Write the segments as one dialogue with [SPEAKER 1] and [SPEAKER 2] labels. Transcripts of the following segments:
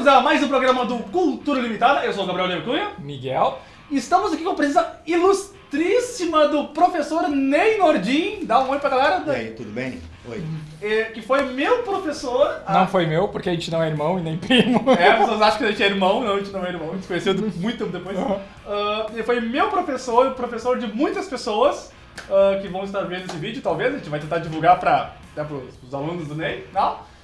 [SPEAKER 1] a mais um programa do Cultura Limitada. Eu sou o Gabriel Cunha.
[SPEAKER 2] Miguel.
[SPEAKER 1] Estamos aqui com a presença ilustríssima do professor Ney Nordin. Dá um oi pra galera.
[SPEAKER 3] E aí, tudo bem? Oi.
[SPEAKER 1] Que foi meu professor.
[SPEAKER 2] Não foi meu, porque a gente não é irmão e nem primo.
[SPEAKER 1] As pessoas acham que a gente é irmão, não, a gente não é irmão. A gente se conheceu muito tempo depois. Ele foi meu professor, professor de muitas pessoas que vão estar vendo esse vídeo, talvez. A gente vai tentar divulgar para os alunos do Ney, não?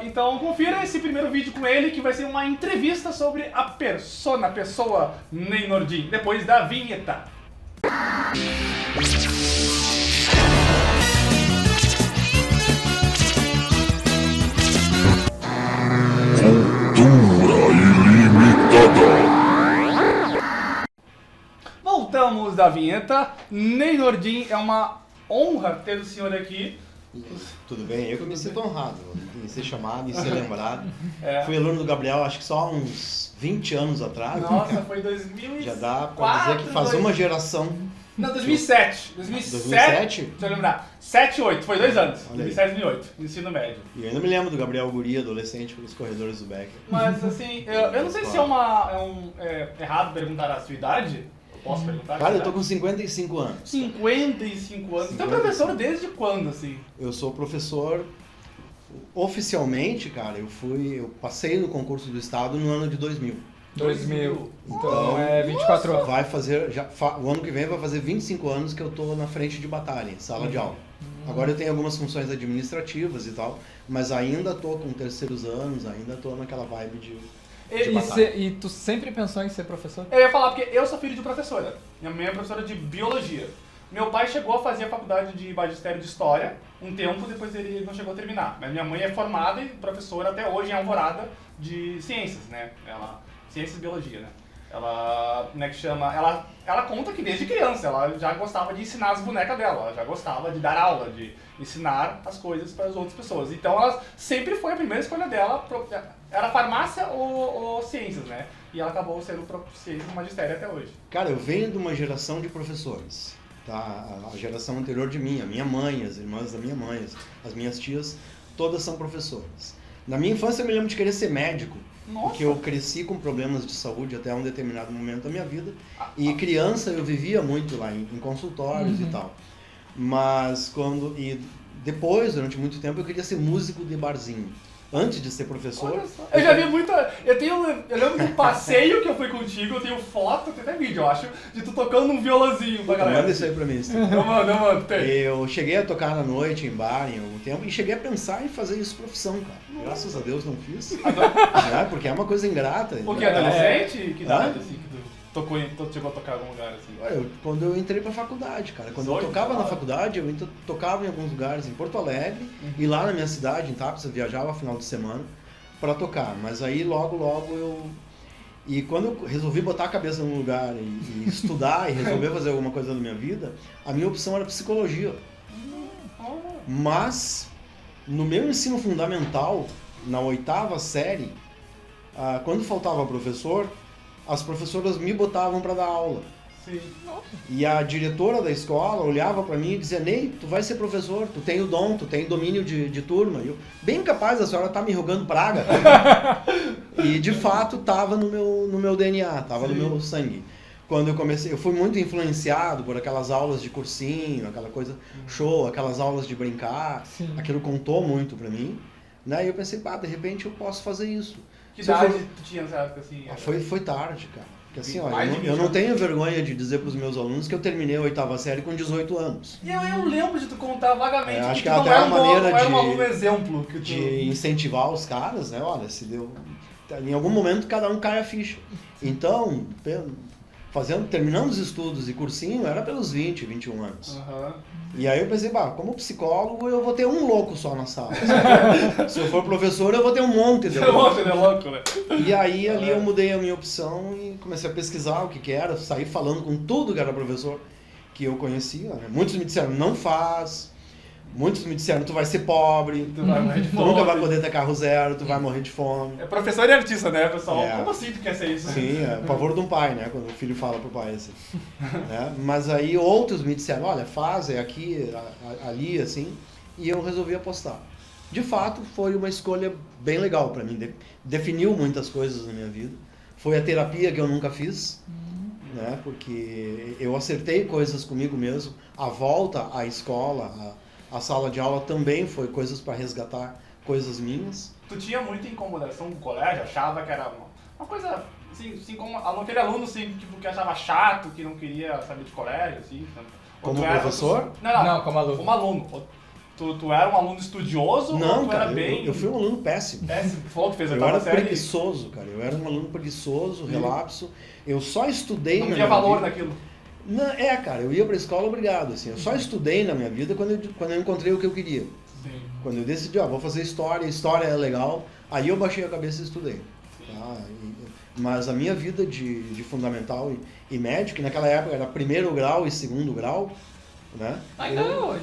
[SPEAKER 1] Então confira esse primeiro vídeo com ele, que vai ser uma entrevista sobre a pessoa Ney Nordin, depois da vinheta.
[SPEAKER 4] Cultura Ilimitada.
[SPEAKER 1] Voltamos da vinheta. Ney Nordin, é uma honra ter o senhor aqui.
[SPEAKER 3] Tudo bem? Eu que me sinto honrado em ser chamado, em ser lembrado.
[SPEAKER 1] É.
[SPEAKER 3] Fui aluno do Gabriel, acho que só há uns 20 anos atrás.
[SPEAKER 1] Nossa, foi 2004.
[SPEAKER 3] Já dá pra dizer que faz uma geração.
[SPEAKER 1] Não, 2007.
[SPEAKER 3] 2007?
[SPEAKER 1] Deixa eu lembrar. 7 e 8, foi 2 anos.
[SPEAKER 3] Olha aí.
[SPEAKER 1] 2007 e 2008, ensino médio.
[SPEAKER 3] E eu ainda me lembro do Gabriel Guri, adolescente, pelos corredores do Becker.
[SPEAKER 1] Mas assim, eu não sei se é errado perguntar a sua idade. Eu posso perguntar?
[SPEAKER 3] Cara, eu tô com 55 anos.
[SPEAKER 1] 55 anos. Você é professor desde quando, assim?
[SPEAKER 3] Eu sou professor, oficialmente, cara, eu passei no concurso do estado no ano de 2000.
[SPEAKER 2] 2000. Então é 24 anos.
[SPEAKER 3] Vai fazer, o ano que vem vai fazer 25 anos que eu tô na frente de batalha, em sala de aula. Agora eu tenho algumas funções administrativas e tal, mas ainda tô com terceiros anos, ainda tô naquela vibe de batalha.
[SPEAKER 2] E tu sempre pensou em ser professor?
[SPEAKER 1] Eu ia falar porque eu sou filho de professora. Minha mãe é professora de biologia. Meu pai chegou a fazer a faculdade de magistério de história um tempo, depois ele não chegou a terminar. Mas minha mãe é formada e professora até hoje em Alvorada de ciências, né? Ciências e biologia, né? Ela, né, que chama, ela conta que desde criança ela já gostava de ensinar as bonecas dela, ela já gostava de dar aula, de ensinar as coisas para as outras pessoas. Então ela sempre foi a primeira escolha dela, era farmácia ou ciências, né? E ela acabou sendo ciências e magistério até hoje.
[SPEAKER 3] Cara, eu venho de uma geração de professores, tá? A geração anterior de mim, a minha mãe, as irmãs da minha mãe, as minhas tias, todas são professoras. Na minha infância eu me lembro de querer ser médico.
[SPEAKER 1] Nossa.
[SPEAKER 3] Porque eu cresci com problemas de saúde até um determinado momento da minha vida. E criança eu vivia muito lá em consultórios e tal. Mas depois, durante muito tempo, eu queria ser músico de barzinho. Antes de ser professor.
[SPEAKER 1] Eu já vi muita. Eu lembro de um passeio que eu fui contigo, eu tenho foto, tem até vídeo, eu acho, de tu tocando um violãozinho pra galera.
[SPEAKER 3] Manda isso aí pra mim.
[SPEAKER 1] Eu mando, tem.
[SPEAKER 3] Eu cheguei a tocar na noite em bar em algum tempo e cheguei a pensar em fazer isso profissão, cara. Graças a Deus não fiz. Porque é uma coisa ingrata.
[SPEAKER 1] Porque adolescente? Que idade assim que tu chegou a tocar em algum lugar assim?
[SPEAKER 3] Quando eu entrei pra faculdade, cara. Quando eu tocava na faculdade, eu tocava em alguns lugares em Porto Alegre e lá na minha cidade, em Tapes, eu viajava final de semana pra tocar. Mas aí logo E quando eu resolvi botar a cabeça num lugar e estudar e resolver fazer alguma coisa na minha vida, a minha opção era psicologia. Mas no meu ensino fundamental, na 8ª série, quando faltava professor, as professoras me botavam para dar aula.
[SPEAKER 1] Sim.
[SPEAKER 3] E a diretora da escola olhava para mim e dizia: Ney, tu vai ser professor, tu tem o dom, tu tem domínio de turma. E eu, bem capaz, a senhora tá me rogando praga. E de fato tava no meu DNA, tava no meu sangue. Quando eu comecei, eu fui muito influenciado por aquelas aulas de cursinho, aquela coisa show, aquelas aulas de brincar.
[SPEAKER 2] Sim.
[SPEAKER 3] Aquilo contou muito para mim. Né? E eu pensei, de repente eu posso fazer isso.
[SPEAKER 1] Que idade tu tinha nessa época assim?
[SPEAKER 3] Foi tarde, cara. Porque assim, ó,
[SPEAKER 1] Mais de 20
[SPEAKER 3] eu não
[SPEAKER 1] anos.
[SPEAKER 3] tenho vergonha de dizer pros meus alunos que eu terminei a 8ª série com 18 anos.
[SPEAKER 1] E eu lembro de tu contar vagamente
[SPEAKER 3] Acho
[SPEAKER 1] que
[SPEAKER 3] que
[SPEAKER 1] tu não
[SPEAKER 3] até
[SPEAKER 1] era
[SPEAKER 3] uma maneira
[SPEAKER 1] não era um
[SPEAKER 3] de-
[SPEAKER 1] aluno exemplo. Que tu...
[SPEAKER 3] De incentivar os caras, né? Olha, se deu... Em algum momento cada um cai a ficha. Então, terminando os estudos e cursinho, era pelos 20, 21 anos.
[SPEAKER 1] Aham.
[SPEAKER 3] E aí eu pensei, como psicólogo eu vou ter um louco só na sala. Se eu for professor eu vou ter um monte de louco.
[SPEAKER 1] Você é louco, né?
[SPEAKER 3] E aí ali eu mudei a minha opção e comecei a pesquisar o que era, saí falando com tudo que era professor que eu conhecia. Né? Muitos me disseram, não faz. Muitos me disseram, tu vai ser pobre,
[SPEAKER 1] Tu vai morrer de
[SPEAKER 3] tu
[SPEAKER 1] fome.
[SPEAKER 3] nunca vai poder ter carro zero, tu vai morrer de fome.
[SPEAKER 1] É professor e artista, né, pessoal?
[SPEAKER 3] É.
[SPEAKER 1] Como assim tu quer ser isso?
[SPEAKER 3] Sim, é o pavor de um pai, né? Quando o filho fala pro pai assim. Né? Mas aí outros me disseram, olha, faz, é aqui, ali, assim. E eu resolvi apostar. de fato, foi uma escolha bem legal para mim. Definiu muitas coisas na minha vida. Foi a terapia que eu nunca fiz, né? Porque eu acertei coisas comigo mesmo. A volta à escola, a sala de aula também foi coisas para resgatar coisas minhas.
[SPEAKER 1] Tu tinha muita incomodação com o colégio? Achava que era uma coisa, assim como aquele aluno, assim, tipo, que achava chato, que não queria saber de colégio, assim? Ou
[SPEAKER 3] Como
[SPEAKER 1] tu era-
[SPEAKER 3] professor?
[SPEAKER 2] Não, como aluno.
[SPEAKER 1] Como aluno. Tu era um aluno estudioso ou
[SPEAKER 3] Não,
[SPEAKER 1] tu
[SPEAKER 3] cara,
[SPEAKER 1] era bem...
[SPEAKER 3] eu fui um aluno péssimo.
[SPEAKER 1] péssimo? Tu falou que fez a
[SPEAKER 3] Eu
[SPEAKER 1] oitava
[SPEAKER 3] era
[SPEAKER 1] série.
[SPEAKER 3] preguiçoso, cara. Eu era um aluno preguiçoso, relapso. Eu só estudei
[SPEAKER 1] Não
[SPEAKER 3] na
[SPEAKER 1] tinha
[SPEAKER 3] minha
[SPEAKER 1] valor
[SPEAKER 3] vida.
[SPEAKER 1] naquilo.
[SPEAKER 3] Não, cara, eu ia pra escola obrigado, assim. Eu só estudei na minha vida quando eu encontrei o que eu queria.
[SPEAKER 1] Sim.
[SPEAKER 3] Quando eu decidi, vou fazer história é legal, aí eu baixei a cabeça e estudei. Tá? Mas a minha vida de fundamental e médio, que naquela época era primeiro grau e segundo grau, né?
[SPEAKER 2] Ainda é hoje.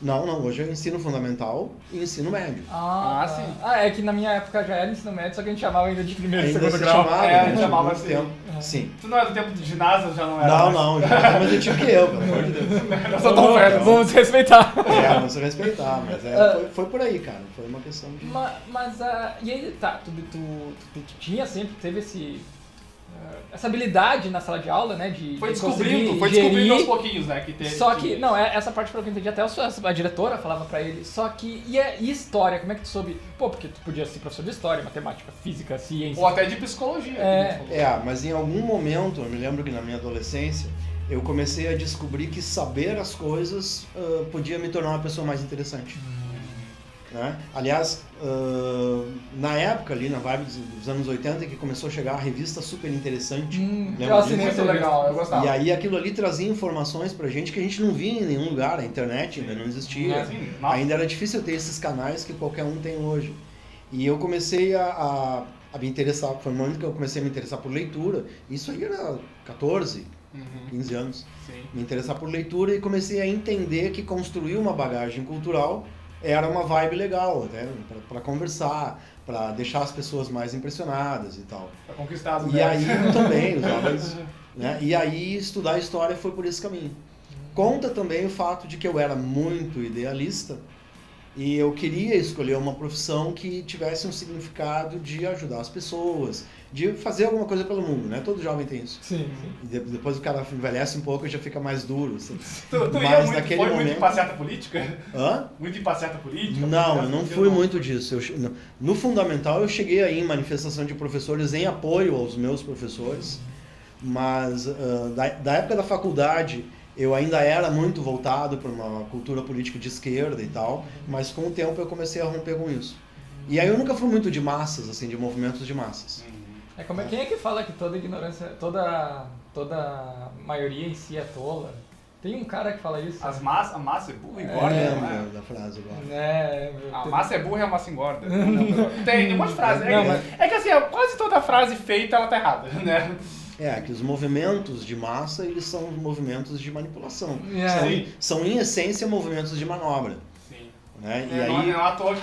[SPEAKER 3] Não, hoje é ensino fundamental e ensino médio.
[SPEAKER 1] Ah,
[SPEAKER 2] Tá.
[SPEAKER 1] sim.
[SPEAKER 2] É que na minha época já era ensino médio, só que a gente chamava ainda de primeiro e
[SPEAKER 3] Ainda
[SPEAKER 2] segundo
[SPEAKER 3] se
[SPEAKER 2] grau.
[SPEAKER 3] chamava,
[SPEAKER 1] É, a gente
[SPEAKER 3] né?
[SPEAKER 1] chamava
[SPEAKER 3] Muito
[SPEAKER 1] assim.
[SPEAKER 3] tempo. Sim.
[SPEAKER 1] Tu não era do tempo de ginásio, já não era? mais?
[SPEAKER 3] Não, já é mais antigo que eu, pelo amor de Deus.
[SPEAKER 1] Eu sou tão velho.
[SPEAKER 2] Vamos respeitar.
[SPEAKER 3] Não se respeitar, mas foi por aí, cara. Foi uma questão de...
[SPEAKER 2] Mas e aí, tá, tu tinha sempre, teve essa habilidade na sala de aula, né, de
[SPEAKER 1] Foi
[SPEAKER 2] de
[SPEAKER 1] descobrindo
[SPEAKER 2] conseguir
[SPEAKER 1] aos
[SPEAKER 2] gerir.
[SPEAKER 1] pouquinhos, né? Que teve,
[SPEAKER 2] Só que, não, essa parte pelo que eu entendi, até a diretora falava pra ele, só que, e história, como é que tu soube? Pô, porque tu podia ser professor de história, matemática, física, ciência.
[SPEAKER 1] Ou até de psicologia.
[SPEAKER 2] É.
[SPEAKER 1] que a gente falou.
[SPEAKER 3] mas em algum momento, eu me lembro que na minha adolescência, eu comecei a descobrir que saber as coisas podia me tornar uma pessoa mais interessante. Né? Aliás, na época ali, na vibe dos anos 80, que começou a chegar a revista Super Interessante.
[SPEAKER 2] Eu
[SPEAKER 3] lembra
[SPEAKER 2] assinei
[SPEAKER 3] disso?
[SPEAKER 1] Muito legal, eu gostava.
[SPEAKER 3] E aí aquilo ali trazia informações pra gente que a gente não via em nenhum lugar, a internet ainda não existia.
[SPEAKER 1] Sim, nossa.
[SPEAKER 3] Ainda era difícil ter esses canais que qualquer um tem hoje. E eu comecei a me interessar, foi o momento que eu comecei a me interessar por leitura. Isso aí era 14, 15 anos.
[SPEAKER 1] Sim.
[SPEAKER 3] Me interessar por leitura e comecei a entender que construir uma bagagem cultural era uma vibe legal, até para conversar, para deixar as pessoas mais impressionadas e tal.
[SPEAKER 1] Pra conquistar as
[SPEAKER 3] E
[SPEAKER 1] mulheres.
[SPEAKER 3] aí também, os jovens, né? E aí estudar história foi por esse caminho. Conta também o fato de que eu era muito idealista e eu queria escolher uma profissão que tivesse um significado de ajudar as pessoas, de fazer alguma coisa pelo mundo, né? Todo jovem tem isso.
[SPEAKER 2] Sim.
[SPEAKER 3] E depois o cara envelhece um pouco e já fica mais duro, assim.
[SPEAKER 1] Tu ia
[SPEAKER 3] Mas
[SPEAKER 1] muito,
[SPEAKER 3] naquele
[SPEAKER 1] foi muito
[SPEAKER 3] momento...
[SPEAKER 1] em passeata política?
[SPEAKER 3] Hã?
[SPEAKER 1] Muito em passeata política?
[SPEAKER 3] Não, eu não fui muito disso. No fundamental eu cheguei aí em manifestação de professores em apoio aos meus professores, mas da época da faculdade eu ainda era muito voltado para uma cultura política de esquerda e tal, mas com o tempo eu comecei a romper com isso. E aí eu nunca fui muito de massas, assim, de movimentos de massas.
[SPEAKER 2] Quem é que fala que toda ignorância, toda maioria em si é tola? Tem um cara que fala isso.
[SPEAKER 1] A massa é burra e engorda,
[SPEAKER 3] Eu
[SPEAKER 1] não é?
[SPEAKER 3] lembro da frase agora.
[SPEAKER 1] A massa é burra e a massa engorda. Tem um monte de frase.
[SPEAKER 2] Não,
[SPEAKER 1] É que assim, quase toda frase feita ela tá errada, né?
[SPEAKER 3] Que os movimentos de massa, eles são movimentos de manipulação.
[SPEAKER 1] Sim.
[SPEAKER 3] São em essência, movimentos de manobra.
[SPEAKER 1] Sim.
[SPEAKER 3] Né? E
[SPEAKER 1] Não
[SPEAKER 3] aí,
[SPEAKER 1] é à toa que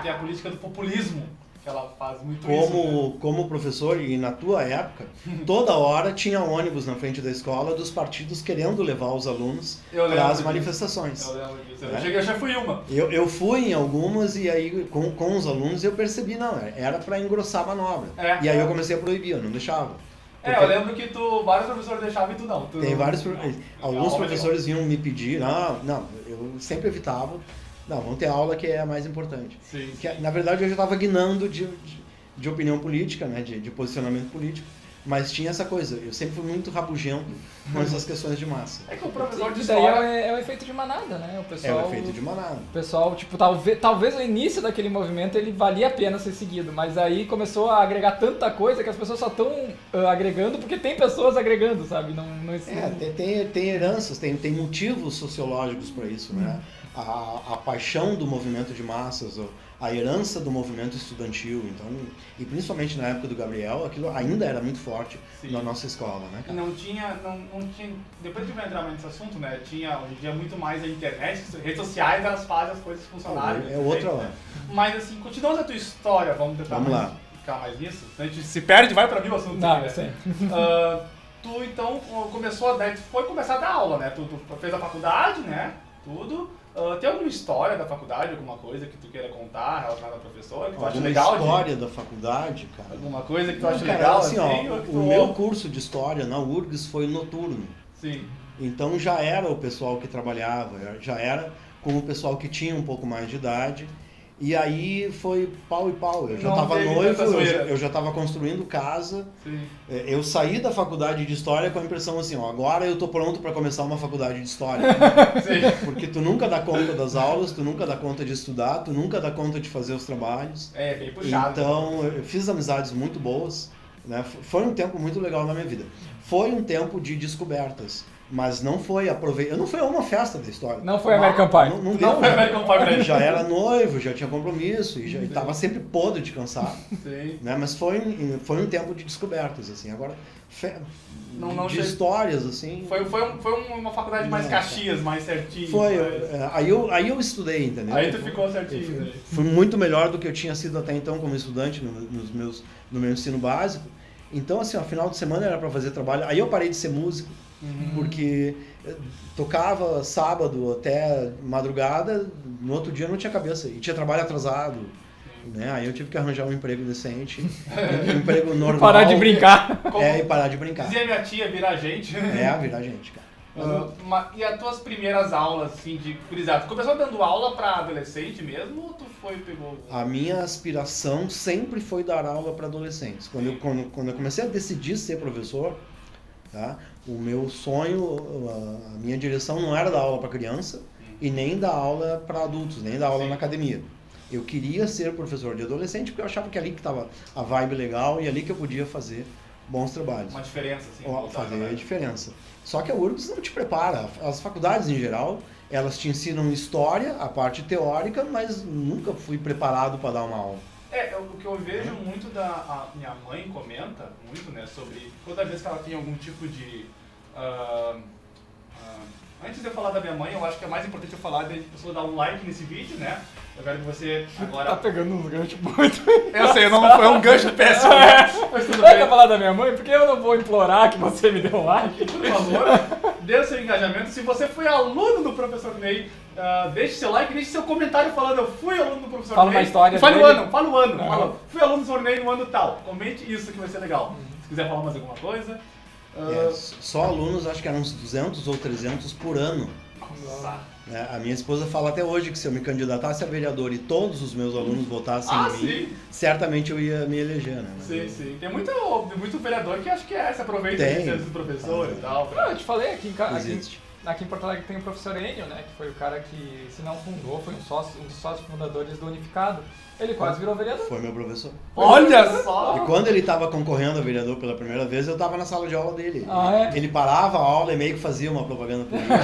[SPEAKER 1] tem a política do populismo, que ela faz muito isso. Né?
[SPEAKER 3] como professor, e na tua época, toda hora tinha ônibus na frente da escola dos partidos querendo levar os alunos
[SPEAKER 1] Eu lembro
[SPEAKER 3] para as
[SPEAKER 1] disso.
[SPEAKER 3] manifestações.
[SPEAKER 1] Eu lembro disso.
[SPEAKER 3] É.
[SPEAKER 1] Eu já fui uma.
[SPEAKER 3] Eu fui em algumas e aí com os alunos eu percebi, não, era para engrossar a manobra.
[SPEAKER 1] É.
[SPEAKER 3] E aí eu comecei a proibir, eu não deixava.
[SPEAKER 1] Eu lembro que vários professores deixavam e tu não.
[SPEAKER 3] Tem vários alguns
[SPEAKER 1] Não,
[SPEAKER 3] professores vinham me pedir, não, eu sempre evitava. Não, vamos ter aula que é a mais importante.
[SPEAKER 1] Sim.
[SPEAKER 3] Que, na verdade, eu já estava guinando de opinião política, né, de posicionamento político, mas tinha essa coisa, eu sempre fui muito rabugento com essas questões de massa.
[SPEAKER 1] É que o professor de
[SPEAKER 2] Isso daí
[SPEAKER 1] história...
[SPEAKER 2] é o efeito de manada, né? O pessoal,
[SPEAKER 3] É o efeito de manada.
[SPEAKER 2] O pessoal, tipo, talvez no início daquele movimento ele valia a pena ser seguido, mas aí começou a agregar tanta coisa que as pessoas só estão agregando porque tem pessoas agregando, sabe? Não
[SPEAKER 3] Tem heranças, tem motivos sociológicos para isso, né? A paixão do movimento de massas, a herança do movimento estudantil, então, e principalmente na época do Gabriel, aquilo ainda era muito forte na nossa escola, né, cara?
[SPEAKER 1] Não tinha, depois que vai entrar mais nesse assunto, né, tinha hoje em dia muito mais a internet, as redes sociais, elas fazem as coisas funcionarem.
[SPEAKER 3] É outra hora.
[SPEAKER 1] Né? Mas assim, continuando a tua história, vamos tentar ficar mais nisso, a gente se perde, vai pra mim o assunto.
[SPEAKER 2] Não,
[SPEAKER 1] aqui, né?
[SPEAKER 2] sei.
[SPEAKER 1] Tu então começou, né, tu foi começar a dar aula, né, tu fez a faculdade, né, tudo. Tem alguma história da faculdade, alguma coisa que tu queira contar relacionada à professora, que tu acha
[SPEAKER 3] Alguma
[SPEAKER 1] legal?
[SPEAKER 3] história da faculdade, cara.
[SPEAKER 1] Alguma coisa que tu acha
[SPEAKER 3] Cara,
[SPEAKER 1] legal,
[SPEAKER 3] assim,
[SPEAKER 1] assim?
[SPEAKER 3] ó,
[SPEAKER 1] ou que
[SPEAKER 3] o
[SPEAKER 1] tu-
[SPEAKER 3] meu curso de história na URGS foi noturno.
[SPEAKER 1] Sim.
[SPEAKER 3] Então já era o pessoal que trabalhava, já era com o pessoal que tinha um pouco mais de idade. E aí foi pau e pau. Eu já
[SPEAKER 1] Não
[SPEAKER 3] estava
[SPEAKER 1] teve
[SPEAKER 3] noivo,
[SPEAKER 1] tanta zoeira.
[SPEAKER 3] eu já estava construindo casa.
[SPEAKER 1] Sim.
[SPEAKER 3] Eu saí da faculdade de história com a impressão assim, ó, agora eu tô pronto para começar uma faculdade de história.
[SPEAKER 1] Sim.
[SPEAKER 3] Porque tu nunca dá conta das aulas, tu nunca dá conta de estudar, tu nunca dá conta de fazer os trabalhos.
[SPEAKER 1] É, bem puxado.
[SPEAKER 3] Então, eu fiz amizades muito boas, né? Foi um tempo muito legal na minha vida. Foi um tempo de descobertas, mas não foi aproveitado. Não foi uma festa da história.
[SPEAKER 2] Não foi American Pie.
[SPEAKER 3] Não,
[SPEAKER 1] Não vai American Pie pra ele.
[SPEAKER 3] já era noivo, já tinha compromisso e já estava sempre podre de cansar,
[SPEAKER 1] Sim.
[SPEAKER 3] né? Mas foi um tempo de descobertas, assim. Agora,
[SPEAKER 1] Não
[SPEAKER 3] de
[SPEAKER 1] chega-
[SPEAKER 3] histórias, assim.
[SPEAKER 1] Foi uma faculdade mais
[SPEAKER 3] Não,
[SPEAKER 1] Caxias, mais certinho.
[SPEAKER 3] Foi,
[SPEAKER 1] mais-
[SPEAKER 3] aí eu estudei, entendeu?
[SPEAKER 1] Aí tu ficou certinho, né?
[SPEAKER 3] Fui muito melhor do que eu tinha sido até então como estudante no meu ensino básico. Então, assim, ó, final de semana era para fazer trabalho. Aí eu parei de ser músico, porque tocava sábado até madrugada, no outro dia eu não tinha cabeça. E tinha trabalho atrasado, né? Aí eu tive que arranjar um emprego decente, um emprego normal.
[SPEAKER 2] Parar de brincar.
[SPEAKER 3] E parar de brincar.
[SPEAKER 1] Dizia minha tia, virar gente.
[SPEAKER 3] Virar gente, cara.
[SPEAKER 1] E as tuas primeiras aulas, assim, de gurizada? Tu começou dando aula pra adolescente mesmo ou tu pegou...
[SPEAKER 3] A minha aspiração sempre foi dar aula para adolescentes. Quando eu comecei a decidir ser professor, tá? O meu sonho, a minha direção não era dar aula para criança e nem dar aula para adultos, nem dar aula na academia. Eu queria ser professor de adolescente porque eu achava que ali que estava a vibe legal e ali que eu podia fazer bons trabalhos.
[SPEAKER 1] Uma diferença, assim.
[SPEAKER 3] Fazer a diferença. Só que a URGS não te prepara. As faculdades, em geral, elas te ensinam história, a parte teórica, mas nunca fui preparado para dar uma aula.
[SPEAKER 1] O que eu vejo muito a minha mãe comenta muito, né, sobre toda vez que ela tem algum tipo de... antes de eu falar da minha mãe, eu acho que é mais importante eu falar de pessoa dar um like nesse vídeo, né? Eu quero que você agora...
[SPEAKER 2] Tá pegando uns ganchos muito.
[SPEAKER 1] Eu sei, não foi um gancho péssimo, né? Mas tudo
[SPEAKER 2] Vai
[SPEAKER 1] bem.
[SPEAKER 2] falar da minha mãe? Porque eu não vou implorar que você me dê um like.
[SPEAKER 1] Por favor, dê o seu engajamento. Se você foi aluno do professor Ney, deixe seu like, deixe seu comentário falando eu fui aluno do professor
[SPEAKER 2] Fala
[SPEAKER 1] Ney.
[SPEAKER 2] uma história
[SPEAKER 1] Fale o
[SPEAKER 2] dele.
[SPEAKER 1] ano, fala o ano.
[SPEAKER 2] Aham.
[SPEAKER 1] Fala, fui aluno do professor Ney no ano tal. Comente isso que vai ser legal. Se quiser falar mais alguma coisa.
[SPEAKER 3] Só alunos, acho que eram uns 200 ou 300 por ano.
[SPEAKER 1] Nossa.
[SPEAKER 3] A minha esposa fala até hoje que se eu me candidatasse a vereador e todos os meus alunos votassem em mim,
[SPEAKER 1] Sim.
[SPEAKER 3] certamente eu ia me eleger, né? Mas
[SPEAKER 1] Sim. Tem muito vereador que acho que se aproveita de ser do professor e tal.
[SPEAKER 2] Não, eu te falei, aqui
[SPEAKER 3] Existe.
[SPEAKER 2] em Porto Alegre tem o professor Enio, né? Que foi o cara que, se não fundou, foi um dos sócios fundadores do Unificado. Ele quase virou vereador.
[SPEAKER 3] Foi meu professor.
[SPEAKER 1] Olha só!
[SPEAKER 3] E quando ele estava concorrendo a vereador pela primeira vez, eu estava na sala de aula dele.
[SPEAKER 2] Ah, é?
[SPEAKER 3] Ele parava a aula e meio que fazia uma propaganda política.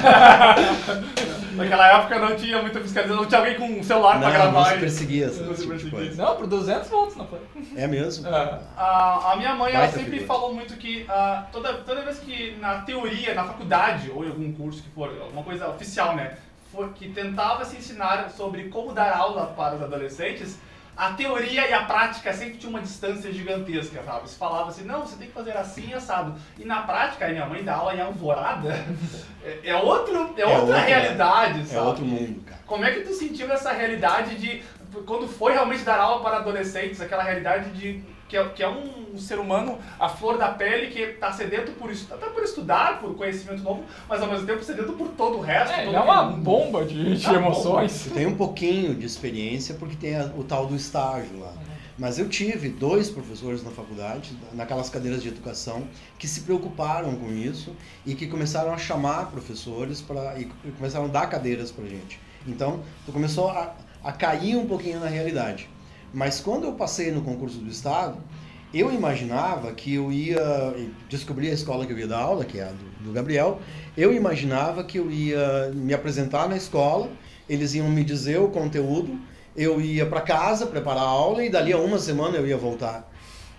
[SPEAKER 1] Naquela época não tinha muita fiscalização, não tinha alguém com um celular pra
[SPEAKER 3] Não
[SPEAKER 1] gravar.
[SPEAKER 3] se perseguia esse
[SPEAKER 1] Não se
[SPEAKER 3] tipo de
[SPEAKER 1] perseguia.
[SPEAKER 3] coisa.
[SPEAKER 2] Não, por 200 volts não foi.
[SPEAKER 3] É mesmo?
[SPEAKER 1] A minha mãe ela
[SPEAKER 3] Baita
[SPEAKER 1] sempre
[SPEAKER 3] figura.
[SPEAKER 1] falou muito que toda vez que na teoria, na faculdade ou em algum curso que for, alguma coisa oficial, né, que tentava se ensinar sobre como dar aula para os adolescentes, a teoria e a prática sempre tinha uma distância gigantesca, sabe? Se falava assim, não, você tem que fazer assim, assado. E na prática, a minha mãe dá aula em Alvorada, é outra realidade, sabe?
[SPEAKER 3] É outro mundo, cara.
[SPEAKER 1] Como é que tu sentiu essa realidade de, quando foi realmente dar aula para adolescentes, aquela realidade de que é um ser humano, a flor da pele, que está sedento até por estudar, por conhecimento novo, mas ao mesmo tempo sedento por todo o resto. todo
[SPEAKER 2] Ele é uma
[SPEAKER 1] aquele mundo.
[SPEAKER 2] bomba de emoções.
[SPEAKER 3] Eu tenho um pouquinho de experiência porque tem o tal do estágio lá. Mas eu tive 2 professores na faculdade, naquelas cadeiras de educação, que se preocuparam com isso e que começaram a chamar professores e começaram a dar cadeiras pra gente. Então, tu começou a cair um pouquinho na realidade. Mas quando eu passei no concurso do Estado, eu imaginava que eu ia descobrir a escola que eu ia dar aula, que é a do Gabriel. Eu imaginava que eu ia me apresentar na escola, eles iam me dizer o conteúdo, eu ia para casa preparar a aula e dali a uma semana eu ia voltar.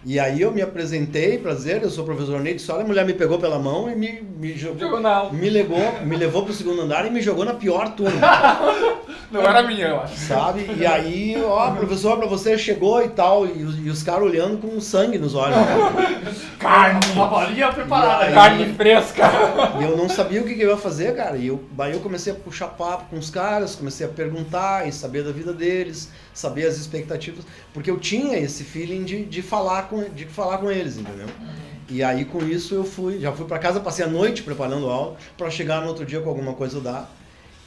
[SPEAKER 3] E aí eu me apresentei para dizer, eu sou professor Ney de História, a mulher me pegou pela mão e me jogou,
[SPEAKER 2] Jogou na aula.
[SPEAKER 3] me levou para o segundo andar e me jogou na pior turma.
[SPEAKER 1] Não era minha, eu acho.
[SPEAKER 3] Sabe? E aí, ó, professor, pra você chegou e tal, e os caras olhando com sangue nos olhos.
[SPEAKER 1] Carne, uma bolinha preparada.
[SPEAKER 3] E aí-
[SPEAKER 2] Carne fresca.
[SPEAKER 3] E eu não sabia o que eu ia fazer, cara. E aí eu comecei a puxar papo com os caras, comecei a perguntar e saber da vida deles, saber as expectativas, porque eu tinha esse feeling de falar com eles, entendeu? E aí com isso eu já fui pra casa, passei a noite preparando aula pra chegar no outro dia com alguma coisa dar.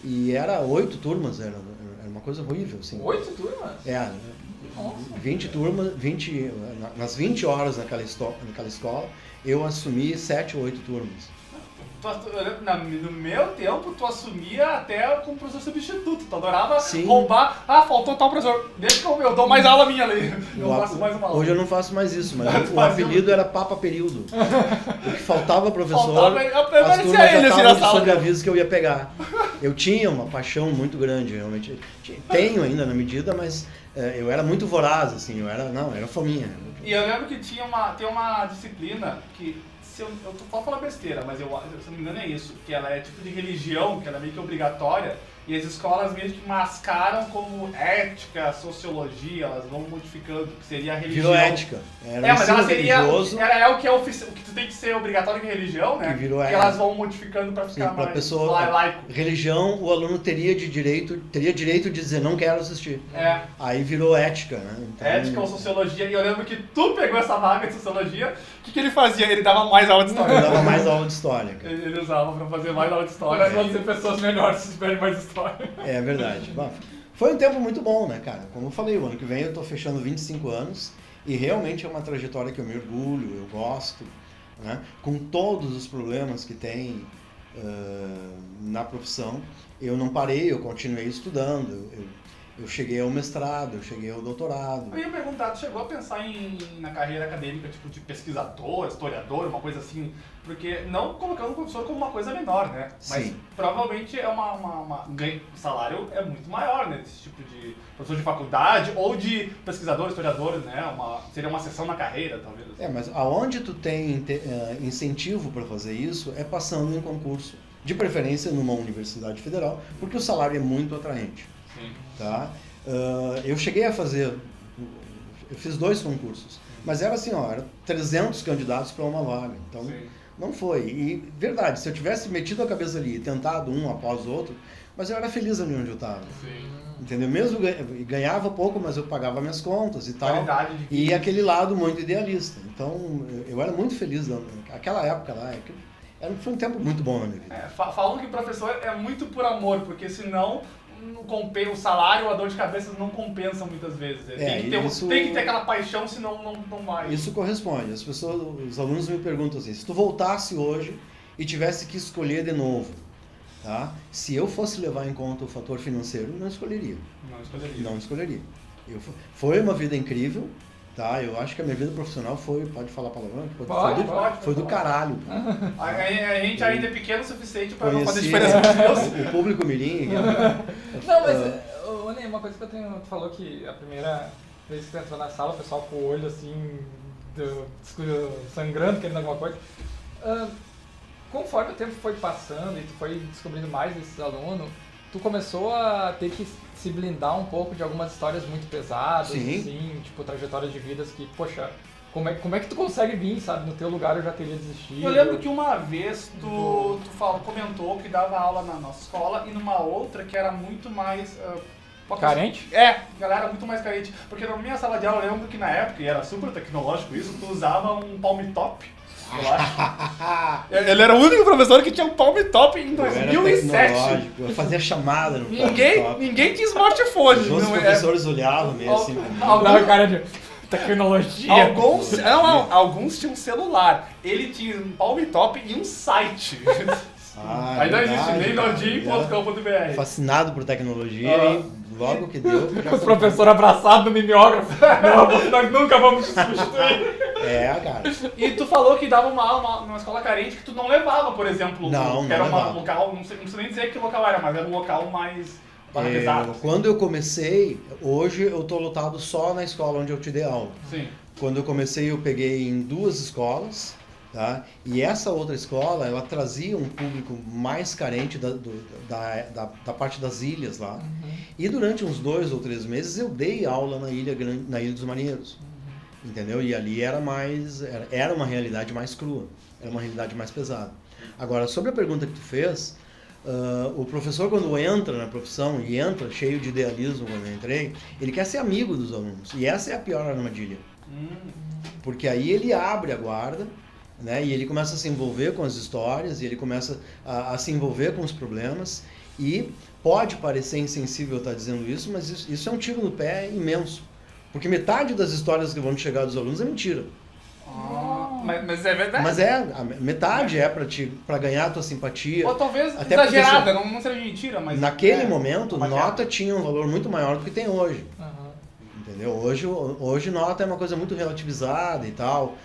[SPEAKER 3] E era 8 turmas, era uma coisa horrível, assim.
[SPEAKER 2] 8 turmas?
[SPEAKER 3] É, 20 turmas, nas 20 horas naquela escola, eu assumi 7 ou 8 turmas.
[SPEAKER 1] No meu tempo, tu assumia até como professor substituto. Tu adorava
[SPEAKER 3] Sim.
[SPEAKER 1] roubar. Ah, faltou tal professor. Deixa que eu dou mais aula minha ali. Eu faço mais uma aula.
[SPEAKER 3] Hoje eu não faço mais isso, mas
[SPEAKER 1] Tu
[SPEAKER 3] o
[SPEAKER 1] fazia
[SPEAKER 3] apelido era Papa Período. Porque faltava professor,
[SPEAKER 1] Faltava, eu
[SPEAKER 3] as
[SPEAKER 1] parecia
[SPEAKER 3] turmas já
[SPEAKER 1] ele assim na
[SPEAKER 3] estavam de
[SPEAKER 1] sala.
[SPEAKER 3] sobreaviso que eu ia pegar. Eu tinha uma paixão muito grande, realmente. Tenho ainda na medida, mas eu era muito voraz, assim, era fominha.
[SPEAKER 1] E eu lembro que tem uma disciplina que, eu posso falar besteira, mas se eu não me engano é isso, que ela é tipo de religião, que ela é meio que obrigatória, e as escolas meio que mascaram como ética, sociologia, elas vão modificando, que seria a religião.
[SPEAKER 3] Virou ética. Era
[SPEAKER 1] Mas ela
[SPEAKER 3] ensino
[SPEAKER 1] seria,
[SPEAKER 3] religioso.
[SPEAKER 1] o que é o que tu tem que ser obrigatório que é religião, né?
[SPEAKER 3] Que virou
[SPEAKER 1] que
[SPEAKER 3] ética.
[SPEAKER 1] elas vão modificando pra ficar
[SPEAKER 3] Pra
[SPEAKER 1] mais
[SPEAKER 3] pessoa,
[SPEAKER 1] laico.
[SPEAKER 3] religião, o aluno teria direito de dizer não quero assistir.
[SPEAKER 1] É.
[SPEAKER 3] Aí virou ética, né? Então,
[SPEAKER 1] Ética ou sociologia, e eu lembro que tu pegou essa vaga de sociologia, o que ele fazia? Ele dava mais aula de história.
[SPEAKER 3] eu dava mais aula de história, cara.
[SPEAKER 1] Ele usava pra fazer mais aula de história.
[SPEAKER 2] Para ser pessoas melhores se esperem mais história.
[SPEAKER 3] É verdade. Bom, foi um tempo muito bom, né, cara? Como eu falei, o ano que vem eu tô fechando 25 anos e realmente é uma trajetória que eu me orgulho, eu gosto, né? Com todos os problemas que tem na profissão, eu não parei, eu continuei estudando, eu cheguei ao mestrado, eu cheguei ao doutorado.
[SPEAKER 1] Eu ia perguntar, tu chegou a pensar na carreira acadêmica, tipo de pesquisador, historiador, uma coisa assim? Porque não colocando o professor como uma coisa menor, né? Mas
[SPEAKER 3] Sim.
[SPEAKER 1] provavelmente é o salário é muito maior, né? Desse tipo de professor de faculdade ou de pesquisador, historiador, né? Seria uma seção na carreira, talvez.
[SPEAKER 3] Mas aonde tu tem incentivo para fazer isso é passando em concurso, de preferência numa universidade federal, porque o salário é muito atraente.
[SPEAKER 1] Sim.
[SPEAKER 3] Tá? Eu cheguei a fazer, eu fiz 2 concursos, mas era assim, ó, era 300 candidatos para uma vaga, então
[SPEAKER 1] Sim.
[SPEAKER 3] não foi. E verdade, se eu tivesse metido a cabeça ali e tentado um após o outro, mas eu era feliz ali onde eu estava,
[SPEAKER 1] Sim.
[SPEAKER 3] entendeu? Mesmo ganhava pouco, mas eu pagava minhas contas e tal,
[SPEAKER 1] Qualidade de vida.
[SPEAKER 3] e aquele lado muito idealista. Então eu era muito feliz naquela época lá. Foi um tempo muito bom na minha vida.
[SPEAKER 1] Falam que o professor é muito por amor, porque senão o salário ou a dor de cabeça não compensam muitas vezes. Tem que ter aquela paixão, senão não vai.
[SPEAKER 3] Isso corresponde. Os alunos me perguntam assim, se tu voltasse hoje e tivesse que escolher de novo, tá? Se eu fosse levar em conta o fator financeiro, não escolheria. Não escolheria. Foi uma vida incrível, tá? Eu acho que a minha vida profissional pode falar palavrão? Foi do caralho.
[SPEAKER 1] A gente ainda é pequeno o suficiente para não fazer
[SPEAKER 3] Conheci
[SPEAKER 1] diferença com Deus.
[SPEAKER 3] o público mirim.
[SPEAKER 2] Não, mas, Oni, uma coisa que tu falou que a primeira vez que tu entrou na sala, o pessoal com o olho assim, sangrando, querendo alguma coisa. Conforme o tempo foi passando e tu foi descobrindo mais desses alunos, tu começou a ter que se blindar um pouco de algumas histórias muito pesadas,
[SPEAKER 3] Sim.
[SPEAKER 2] assim, tipo trajetórias de vidas que, poxa, como é que tu consegue vir, sabe? No teu lugar eu já teria desistido.
[SPEAKER 1] Eu lembro que uma vez tu comentou que dava aula na nossa escola e numa outra que era muito mais...
[SPEAKER 2] Carente?
[SPEAKER 1] Galera muito mais carente. Porque na minha sala de aula eu lembro que na época, e era super tecnológico isso, tu usava um palm top, eu acho. Ele era o único professor que tinha um palm top em
[SPEAKER 3] Eu era
[SPEAKER 1] 2007.
[SPEAKER 3] tecnológico, eu fazia chamada no
[SPEAKER 1] Ninguém tinha smartphone.
[SPEAKER 3] Os outros professores olhavam meio assim.
[SPEAKER 2] Não, cara de tecnologia.
[SPEAKER 1] Alguns tinham celular. Ele tinha um palm top e um site. Aí não existe nem nordin.com.br.
[SPEAKER 3] Fascinado por tecnologia e logo que deu.
[SPEAKER 2] O professor abraçado no mimeógrafo. Não, nós nunca vamos te substituir.
[SPEAKER 3] Cara.
[SPEAKER 1] E tu falou que dava uma aula numa escola carente que tu não levava, por exemplo.
[SPEAKER 3] Não
[SPEAKER 1] era
[SPEAKER 3] levava.
[SPEAKER 1] um local, não sei nem dizer que local era, mas era um local mais pesado.
[SPEAKER 3] Quando eu comecei, hoje eu tô lotado só na escola onde eu te dei aula.
[SPEAKER 1] Sim.
[SPEAKER 3] Quando eu comecei eu peguei em 2 escolas, Tá? E essa outra escola, ela trazia um público mais carente da parte das ilhas lá. E durante uns 2 ou 3 meses eu dei aula na Ilha dos Marinheiros. Entendeu? E ali era uma realidade mais crua, era uma realidade mais pesada. Agora, sobre a pergunta que tu fez, o professor quando entra na profissão, e entra cheio de idealismo quando eu entrei, ele quer ser amigo dos alunos. E essa é a pior armadilha. Porque aí ele abre a guarda, né, e ele começa a se envolver com as histórias, e ele começa a se envolver com os problemas, e pode parecer insensível estar dizendo isso, mas isso é um tiro no pé imenso. Porque metade das histórias que vão chegar dos alunos é mentira.
[SPEAKER 1] Mas é verdade.
[SPEAKER 3] Mas a metade é para ganhar a tua simpatia.
[SPEAKER 1] Ou talvez
[SPEAKER 3] Até
[SPEAKER 1] exagerada, não seja mentira, mas...
[SPEAKER 3] Naquele momento, nota tinha um valor muito maior do que tem hoje. Entendeu? Hoje nota é uma coisa muito relativizada e tal.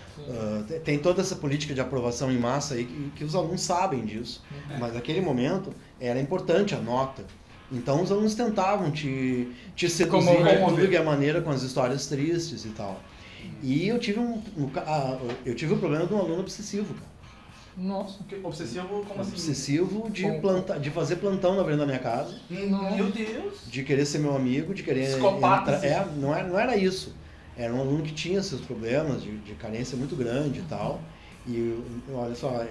[SPEAKER 3] Tem toda essa política de aprovação em massa aí que os alunos sabem disso. Mas naquele momento era importante a nota. Então os alunos tentavam te seduzir de tudo que é maneira com as histórias tristes e tal. E eu tive o problema de um aluno obsessivo, cara.
[SPEAKER 2] Nossa.
[SPEAKER 1] Obsessivo como assim?
[SPEAKER 3] Obsessivo de fazer plantão na frente da minha casa.
[SPEAKER 1] Meu Deus!
[SPEAKER 3] De querer ser meu amigo, de querer
[SPEAKER 1] Psicopata,
[SPEAKER 3] entrar. Não era isso. Era um aluno que tinha seus problemas de carência muito grande e tal. E olha só,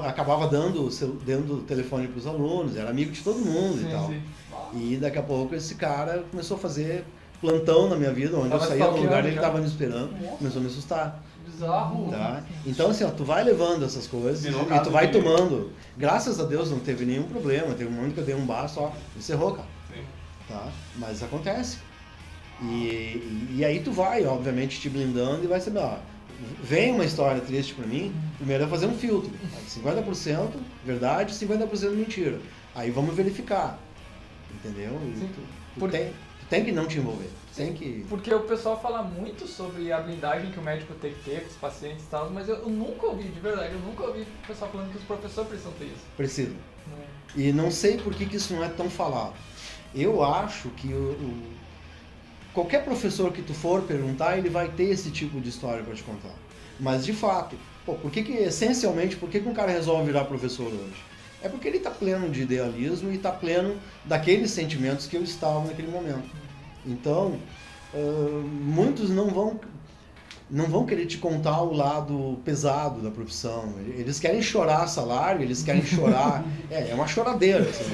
[SPEAKER 3] acabava dando o telefone para os alunos, era amigo de todo mundo e tal. Sim. E daqui a pouco esse cara começou a fazer plantão na minha vida, onde eu saía do lugar e ele estava me esperando, começou a me assustar.
[SPEAKER 1] Bizarro.
[SPEAKER 3] Tá? Então assim, ó, tu vai levando essas coisas e tu vai tomando. Graças a Deus não teve nenhum problema, teve um momento que eu dei um bar só, encerrou, cara. Sim. Tá? Mas acontece. E aí tu vai, obviamente, te blindando e vai saber, ó, vem uma história triste pra mim, primeiro é fazer um filtro. 50% verdade, 50% mentira. Aí vamos verificar. Entendeu? Tu tem que não te envolver.
[SPEAKER 2] Porque o pessoal fala muito sobre a blindagem que o médico tem que ter com os pacientes e tal, mas eu nunca ouvi, de verdade, o pessoal falando que os professores precisam ter isso.
[SPEAKER 3] Precisam. E não sei por que isso não é tão falado. Eu acho que qualquer professor que tu for perguntar, ele vai ter esse tipo de história para te contar. Mas de fato, essencialmente, por que um cara resolve virar professor hoje? É porque ele está pleno de idealismo e está pleno daqueles sentimentos que eu estava naquele momento. Então, muitos não vão querer te contar o lado pesado da profissão. Eles querem chorar salário, eles querem chorar... É uma choradeira. Assim,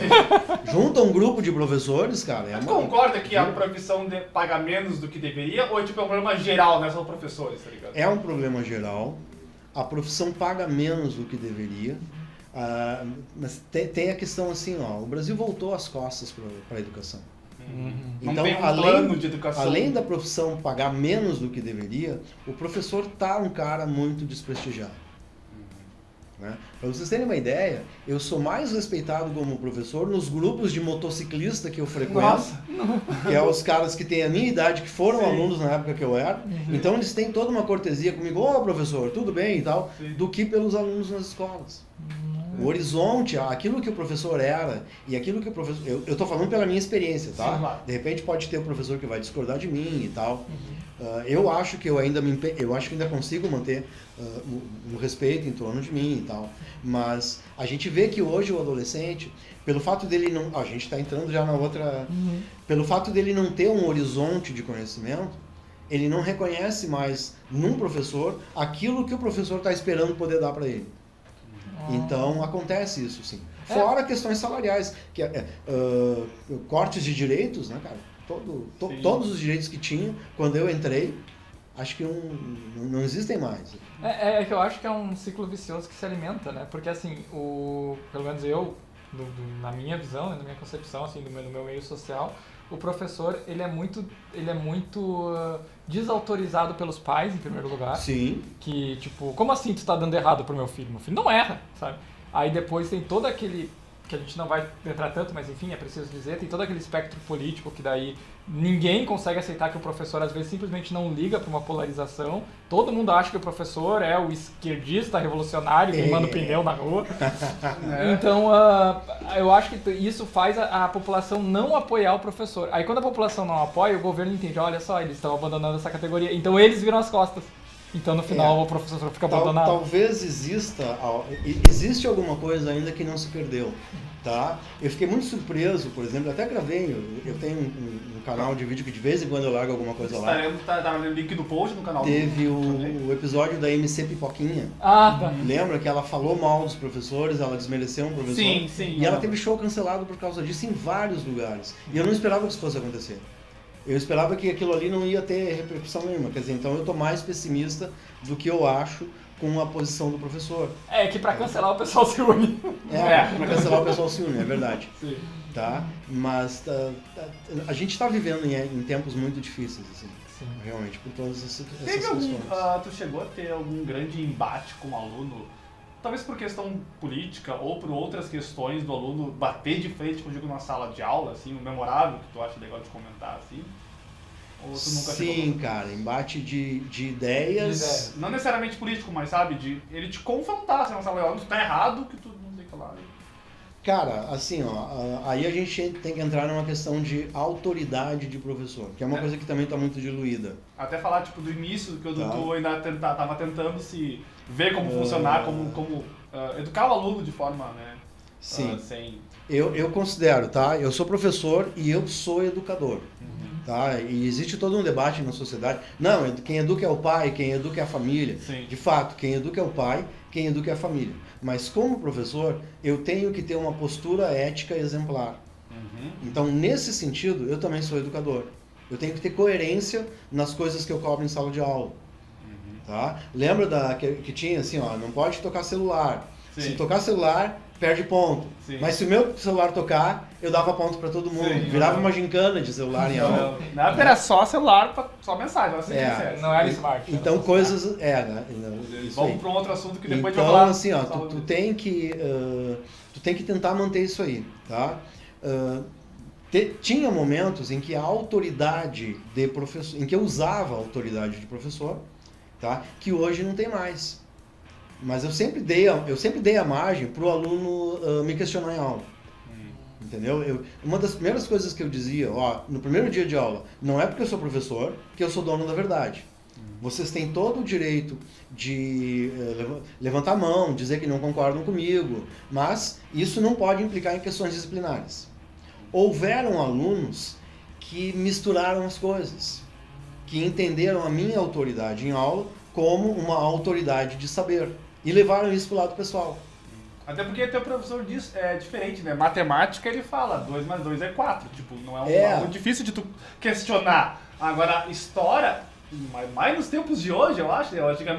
[SPEAKER 3] junta um grupo de professores, cara...
[SPEAKER 1] Mas concorda que a profissão paga menos do que deveria? Ou é um problema geral, né? São professores, tá ligado?
[SPEAKER 3] É um problema geral. A profissão paga menos do que deveria. Mas tem a questão assim, ó, o Brasil voltou as costas para a educação. Então,
[SPEAKER 1] não tem um plano de educação.
[SPEAKER 3] Além da profissão pagar menos do que deveria, o professor tá um cara muito desprestigiado. Né? Para vocês terem uma ideia, eu sou mais respeitado como professor nos grupos de motociclista que eu frequento, que é os caras que têm a minha idade, que foram alunos na época que eu era. Então eles têm toda uma cortesia comigo, professor, tudo bem e tal, do que pelos alunos nas escolas. O horizonte, aquilo que o professor era e aquilo que o professor... Eu tô falando pela minha experiência, tá? Sim, claro. De repente pode ter um professor que vai discordar de mim e tal. Eu acho que eu ainda consigo manter o respeito em torno de mim e tal. Mas a gente vê que hoje o adolescente, pelo fato dele não... a gente está entrando já na outra... Pelo fato dele não ter um horizonte de conhecimento, ele não reconhece mais num professor aquilo que o professor está esperando poder dar para ele. Então acontece isso, sim. Fora questões salariais, que cortes de direitos, né, cara? Todos os direitos que tinha quando eu entrei, acho que não existem mais.
[SPEAKER 2] É que eu acho que é um ciclo vicioso que se alimenta, né? Porque assim, pelo menos eu, na minha visão, na minha concepção, assim, no meu meio social, o professor, ele é muito desautorizado pelos pais, em primeiro lugar.
[SPEAKER 3] Sim.
[SPEAKER 2] Que, tipo, como assim tu tá dando errado pro meu filho? Meu filho não erra, sabe? Aí depois tem todo aquele, que a gente não vai entrar tanto, mas enfim, é preciso dizer, tem todo aquele espectro político que daí ninguém consegue aceitar que o professor às vezes simplesmente não liga para uma polarização. Todo mundo acha que o professor é o esquerdista revolucionário queimando pneu na rua. Então, eu acho que isso faz a população não apoiar o professor. Aí quando a população não apoia, o governo entende, olha só, eles estão abandonando essa categoria. Então eles viram as costas. Então no final o professor fica abandonado.
[SPEAKER 3] Talvez existe alguma coisa ainda que não se perdeu, tá? Eu fiquei muito surpreso, por exemplo, até gravei, eu tenho um canal de vídeo que de vez em quando eu largo alguma coisa lá.
[SPEAKER 1] Tá no link do post no canal.
[SPEAKER 3] Teve o episódio da MC Pipoquinha.
[SPEAKER 2] Ah, tá.
[SPEAKER 3] Lembra que ela falou mal dos professores, ela desmereceu um professor?
[SPEAKER 1] Sim.
[SPEAKER 3] E ela teve show cancelado por causa disso em vários lugares. E eu não esperava que isso fosse acontecer. Eu esperava que aquilo ali não ia ter repercussão nenhuma. Quer dizer, então eu tô mais pessimista do que eu acho com a posição do professor.
[SPEAKER 2] É que pra cancelar o pessoal se une.
[SPEAKER 3] Pra cancelar o pessoal se une, é verdade.
[SPEAKER 2] Sim.
[SPEAKER 3] Tá? Mas a gente tá vivendo em tempos muito difíceis, assim.
[SPEAKER 2] Sim.
[SPEAKER 3] Realmente, por todas essas
[SPEAKER 1] Teve algum,
[SPEAKER 3] questões.
[SPEAKER 1] tu chegou a ter algum grande embate com o aluno? Talvez por questão política ou por outras questões do aluno bater de frente contigo numa sala de aula, assim, um memorável que tu acha legal de comentar, assim? Ou tu nunca
[SPEAKER 3] Sim, cara, embate de ideias.
[SPEAKER 1] Não necessariamente político, mas sabe, de ele te confrontar, assim, na sala de aula, tu tá errado, que tu não sei o que lá.
[SPEAKER 3] Cara, assim, ó, aí a gente tem que entrar numa questão de autoridade de professor, que é uma coisa que também está muito diluída.
[SPEAKER 1] Até falar, tipo, do início, que
[SPEAKER 3] Tá.
[SPEAKER 1] tu ainda tava tentando se ver como funcionar, como educar o aluno de forma, né?
[SPEAKER 3] Sim.
[SPEAKER 1] Sem...
[SPEAKER 3] Eu considero, tá? Eu sou professor e eu sou educador. Tá? E existe todo um debate na sociedade. Não, quem educa é o pai, quem educa é a família.
[SPEAKER 1] Sim.
[SPEAKER 3] De fato, quem educa é o pai, quem educa é a família. Mas como professor, eu tenho que ter uma postura ética exemplar. Então, nesse sentido, eu também sou educador. Eu tenho que ter coerência nas coisas que eu cobro em sala de aula. Tá? Lembra que tinha assim, ó, não pode tocar celular.
[SPEAKER 1] Sim.
[SPEAKER 3] Se tocar celular, perde ponto.
[SPEAKER 1] Sim.
[SPEAKER 3] Mas se o meu celular tocar, eu dava ponto para todo mundo.
[SPEAKER 1] Sim.
[SPEAKER 3] Virava uma gincana de celular em aula.
[SPEAKER 1] Na época era só celular, só mensagem, não
[SPEAKER 3] É.
[SPEAKER 2] Não era smart.
[SPEAKER 3] Então coisas... né? Isso aí.
[SPEAKER 1] Vamos para um outro assunto que depois
[SPEAKER 3] Então,
[SPEAKER 1] vai falar.
[SPEAKER 3] assim, ó, tu tem que tentar manter isso aí, tá? Tinha momentos em que a autoridade de professor, em que eu usava a autoridade de professor, tá? Que hoje não tem mais. Mas eu sempre dei a margem para o aluno me questionar em aula. Entendeu? Uma das primeiras coisas que eu dizia, ó, no primeiro dia de aula, não é porque eu sou professor que eu sou dono da verdade. Vocês têm todo o direito de levantar a mão, dizer que não concordam comigo, mas isso não pode implicar em questões disciplinares. Houveram alunos que misturaram as coisas, que entenderam a minha autoridade em aula como uma autoridade de saber e levaram isso para o lado pessoal.
[SPEAKER 1] Até porque teu professor diz, é diferente, né? Matemática ele fala 2 mais 2 é 4. Tipo, não é algo difícil de tu questionar. Agora, história, mais nos tempos de hoje, eu acho,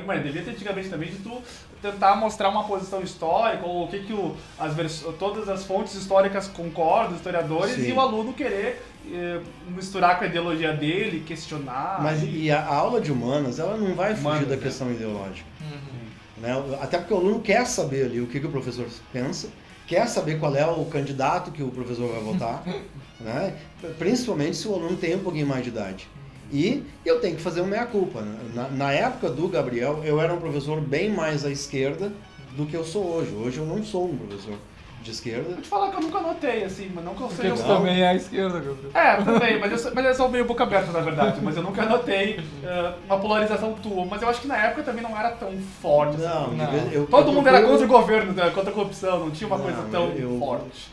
[SPEAKER 1] mas devia ter antigamente também, de tu tentar mostrar uma posição histórica, ou o que todas as fontes históricas concordam, historiadores,
[SPEAKER 3] Sim.
[SPEAKER 1] e o aluno querer misturar com a ideologia dele, questionar.
[SPEAKER 3] Mas e a aula de humanas, ela não vai fugir da questão ideológica. Né? Até porque o aluno quer saber ali o que o professor pensa, quer saber qual é o candidato que o professor vai votar, né? Principalmente se o aluno tem um pouquinho mais de idade. E eu tenho que fazer uma meia-culpa. Né? Na época do Gabriel, eu era um professor bem mais à esquerda do que eu sou hoje. Hoje eu não sou um professor de esquerda.
[SPEAKER 1] Vou te falar que eu nunca notei, assim, mas não que eu
[SPEAKER 2] Porque
[SPEAKER 1] seja...
[SPEAKER 2] tu também é à esquerda, Gabriel.
[SPEAKER 1] Também, mas eu sou meio boca aberta, na verdade. Mas eu nunca notei uma polarização tua. Mas eu acho que na época também não era tão forte.
[SPEAKER 3] Não,
[SPEAKER 2] não.
[SPEAKER 1] Todo mundo era contra o governo, contra a corrupção, não tinha uma coisa tão forte.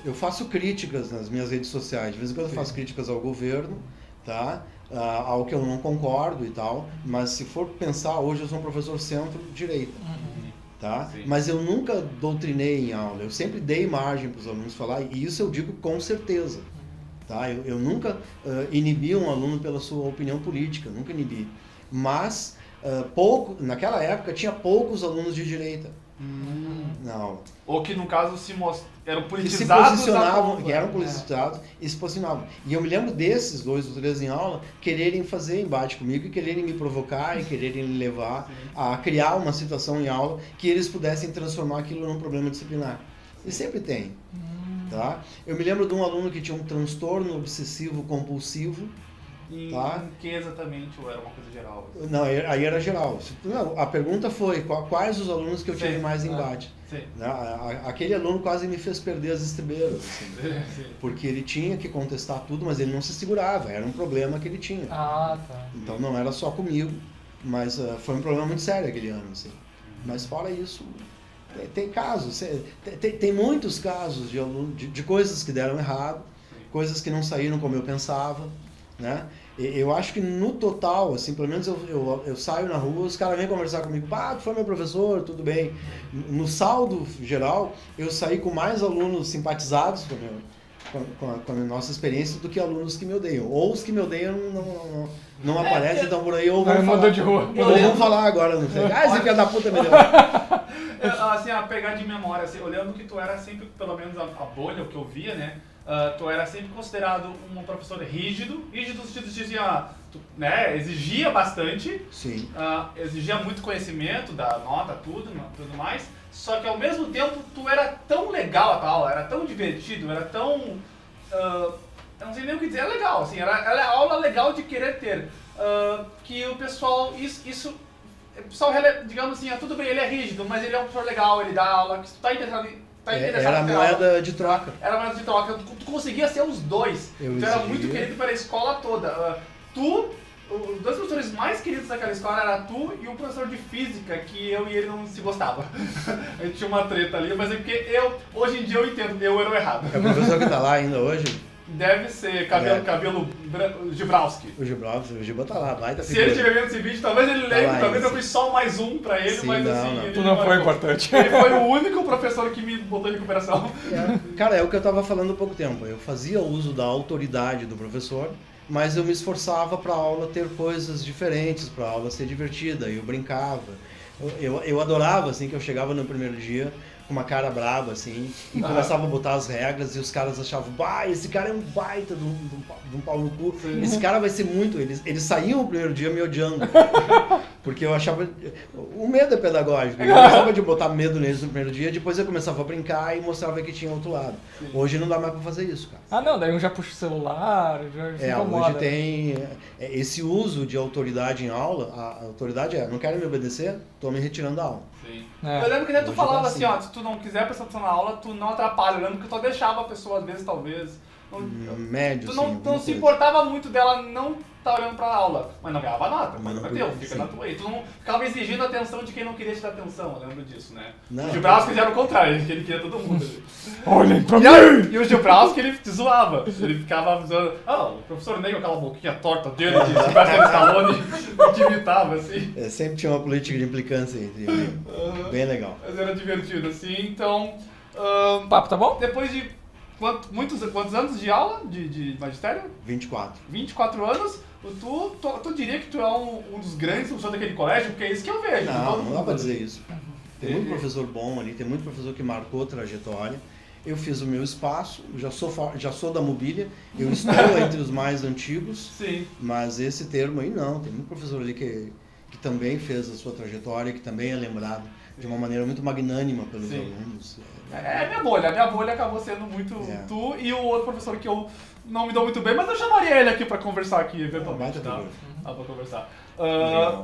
[SPEAKER 3] Eu faço críticas nas minhas redes sociais. De vez em quando eu faço críticas ao governo, tá? Ao que eu não concordo e tal. Mas se for pensar, hoje eu sou um professor centro-direita. Tá? Mas eu nunca doutrinei em aula, eu sempre dei margem para os alunos falar, e isso eu digo com certeza. Tá? Eu nunca inibi um aluno pela sua opinião política, nunca inibi. Mas, naquela época, tinha poucos alunos de direita na aula.
[SPEAKER 1] Ou que, no caso, eram
[SPEAKER 3] Que se
[SPEAKER 1] politizados.
[SPEAKER 3] posicionavam, que eram politizados e se posicionavam. E eu me lembro desses 2 ou 3 em aula quererem fazer embate comigo e quererem me provocar e quererem me levar a criar uma situação em aula que eles pudessem transformar aquilo num problema disciplinar. E sempre tem. Tá? Eu me lembro de um aluno que tinha um transtorno obsessivo compulsivo.
[SPEAKER 1] Em que exatamente, ou era uma coisa geral?
[SPEAKER 3] Não, aí era geral. Não, a pergunta foi quais os alunos que eu tive mais embate. Aquele aluno quase me fez perder as estribeiras, assim, porque ele tinha que contestar tudo, mas ele não se segurava, era um problema que ele tinha.
[SPEAKER 2] Tá.
[SPEAKER 3] Então não era só comigo, Mas foi um problema muito sério aquele ano, assim. Mas fora isso, tem casos, tem muitos casos de coisas que deram errado, coisas que não saíram como eu pensava, né? Eu acho que no total, assim, pelo menos eu saio na rua, os caras vêm conversar comigo, tu foi meu professor, tudo bem. No saldo geral, eu saí com mais alunos simpatizados com a nossa experiência do que alunos que me odeiam. Ou os que me odeiam não aparecem, então por aí ou vão falar,
[SPEAKER 2] de rua.
[SPEAKER 3] ou vão falar agora, não sei. Esse filho da puta me deu.
[SPEAKER 1] Assim, a pegar de memória, assim, olhando que tu era sempre, pelo menos a bolha, o que eu via, né? Tu era sempre considerado um professor rígido no sentido de dizia, né, exigia bastante,
[SPEAKER 3] Sim.
[SPEAKER 1] Exigia muito conhecimento da nota, tudo mais, só que ao mesmo tempo tu era tão legal a tua aula, era tão divertido, era tão, eu não sei nem o que dizer, é legal, assim, ela é aula legal de querer ter, que o pessoal, o pessoal, digamos assim, tudo bem, ele é rígido, mas ele é um professor legal, ele dá aula, que tu tá interessado
[SPEAKER 3] Era a moeda de troca.
[SPEAKER 1] Era a moeda de troca. Tu conseguia ser os dois. Tu era muito querido pela escola toda. Os dois professores mais queridos daquela escola era tu e o professor de física, que eu e ele não se gostava. A gente tinha uma treta ali, mas é porque hoje em dia eu entendo, eu era o errado.
[SPEAKER 3] É o professor que tá lá ainda hoje?
[SPEAKER 1] Deve ser cabelo Gibralski.
[SPEAKER 3] O Giba tá lá, baita
[SPEAKER 1] Se ele estiver vendo esse vídeo, talvez ele lembre, talvez eu fui só mais um pra ele,
[SPEAKER 3] sim,
[SPEAKER 1] mas
[SPEAKER 3] não,
[SPEAKER 1] assim...
[SPEAKER 3] não.
[SPEAKER 1] Ele
[SPEAKER 2] Tu não foi importante.
[SPEAKER 1] Ele foi o único professor que me botou em recuperação.
[SPEAKER 3] Cara, é o que eu tava falando há pouco tempo. Eu fazia uso da autoridade do professor, mas eu me esforçava pra aula ter coisas diferentes, pra aula ser divertida, eu brincava. Eu adorava, assim, que eu chegava no primeiro dia com uma cara brava, assim, e começava a botar as regras e os caras achavam, esse cara é um baita de um pau no cu, esse cara vai ser muito... Eles saíam o primeiro dia me odiando, porque eu achava... O medo é pedagógico, eu gostava de botar medo neles no primeiro dia, depois eu começava a brincar e mostrava que tinha outro lado.
[SPEAKER 1] Sim.
[SPEAKER 3] Hoje não dá mais pra fazer isso, cara.
[SPEAKER 2] Não, daí um já puxa o celular, já se incomoda.
[SPEAKER 3] Hoje tem esse uso de autoridade em aula, a autoridade não querem me obedecer, tô me retirando da aula.
[SPEAKER 1] Sim.
[SPEAKER 2] É.
[SPEAKER 1] Eu lembro que tu
[SPEAKER 3] Hoje
[SPEAKER 1] falava
[SPEAKER 3] tá
[SPEAKER 1] assim,
[SPEAKER 3] assim.
[SPEAKER 1] se tu não quiser prestar atenção na aula, tu não atrapalha. Eu lembro que tu só deixava a pessoa, às vezes, talvez.
[SPEAKER 3] Médio,
[SPEAKER 1] Tu
[SPEAKER 3] sim,
[SPEAKER 1] não
[SPEAKER 3] alguma
[SPEAKER 1] se
[SPEAKER 3] coisa.
[SPEAKER 1] importava muito dela não tá olhando pra aula, mas não ganhava nada, mas
[SPEAKER 3] Mas
[SPEAKER 1] não
[SPEAKER 3] não
[SPEAKER 1] teu,
[SPEAKER 3] podia,
[SPEAKER 1] fica
[SPEAKER 3] sim.
[SPEAKER 1] na tua. E tu não ficava exigindo a atenção de quem não queria te dar atenção, eu lembro disso, né?
[SPEAKER 3] Não.
[SPEAKER 1] Os Gibralski fizeram o contrário, que ele queria todo mundo.
[SPEAKER 2] Olhem pra
[SPEAKER 1] E o Gibralski, ele te zoava. Ele ficava zoando. O professor Ney com aquela boquinha torta dele, de Sylvester Stallone, te imitava, assim.
[SPEAKER 3] Sempre tinha uma política de implicância entre eles. Bem legal.
[SPEAKER 1] Mas era divertido, assim, então...
[SPEAKER 2] O papo tá bom?
[SPEAKER 1] Depois de quantos anos de aula, de magistério?
[SPEAKER 3] 24.
[SPEAKER 1] 24 anos, tu diria que tu é um dos grandes professores daquele colégio? Porque é isso que eu vejo. de todo
[SPEAKER 3] Não dá
[SPEAKER 1] mundo.
[SPEAKER 3] pra dizer isso. Tem muito professor bom ali, tem muito professor que marcou trajetória. Eu fiz o meu espaço, já sou da mobília, eu estou entre os mais antigos,
[SPEAKER 1] Sim.
[SPEAKER 3] mas esse termo aí não. Tem muito professor ali que também fez a sua trajetória, que também é lembrado de uma maneira muito magnânima pelos
[SPEAKER 1] Sim.
[SPEAKER 3] alunos.
[SPEAKER 1] É a minha bolha. A minha bolha acabou sendo muito tu e o outro professor que eu não me dou muito bem, mas eu chamaria ele aqui pra conversar aqui, eventualmente, tá? Dá pra conversar.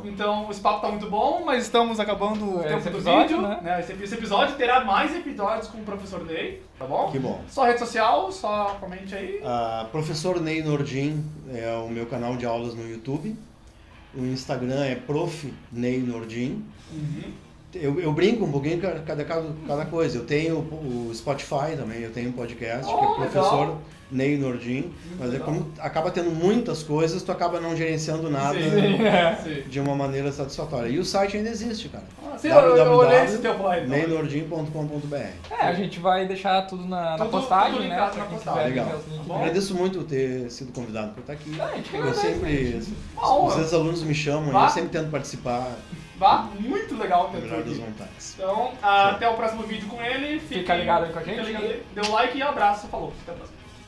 [SPEAKER 1] Então, esse papo tá muito bom, mas estamos acabando o tempo
[SPEAKER 2] esse
[SPEAKER 1] do
[SPEAKER 2] episódio,
[SPEAKER 1] vídeo.
[SPEAKER 2] né?
[SPEAKER 1] Esse episódio terá mais episódios com o professor Ney, tá bom?
[SPEAKER 3] Que bom.
[SPEAKER 1] Só rede social, só comente aí.
[SPEAKER 3] Professor Ney Nordin é o meu canal de aulas no YouTube. O Instagram é Prof. Ney Nordin. Eu brinco um pouquinho cada coisa. Eu tenho o Spotify também, eu tenho um podcast que é Professor
[SPEAKER 1] legal.
[SPEAKER 3] Ney Nordin. Mas como acaba tendo muitas coisas, tu acaba não gerenciando nada
[SPEAKER 1] Sim.
[SPEAKER 3] de uma maneira satisfatória. E o site ainda existe, cara.
[SPEAKER 1] Sim, eu olhei esse teu lá, então.
[SPEAKER 3] neynordin.com.br.
[SPEAKER 2] A gente vai deixar tudo na
[SPEAKER 1] Tudo
[SPEAKER 2] postagem, né?
[SPEAKER 1] linkado
[SPEAKER 2] Pra
[SPEAKER 1] na
[SPEAKER 2] quem
[SPEAKER 1] postagem.
[SPEAKER 2] quiser
[SPEAKER 3] Legal.
[SPEAKER 2] ver os links.
[SPEAKER 1] Bom.
[SPEAKER 3] Agradeço muito ter sido convidado por estar aqui.
[SPEAKER 2] A gente que
[SPEAKER 3] Eu
[SPEAKER 2] agradece,
[SPEAKER 3] sempre...
[SPEAKER 1] Uma honra.
[SPEAKER 3] Os ex-alunos me chamam e eu sempre tento participar
[SPEAKER 1] Vá, muito legal ter
[SPEAKER 3] da melhor
[SPEAKER 1] tu
[SPEAKER 3] das
[SPEAKER 1] aqui.
[SPEAKER 3] vontades.
[SPEAKER 1] Então, até o próximo vídeo com ele.
[SPEAKER 2] Fica ligado aí com a gente.
[SPEAKER 1] Fica ligado aí. Dê um like e um abraço. Falou. Até a próxima.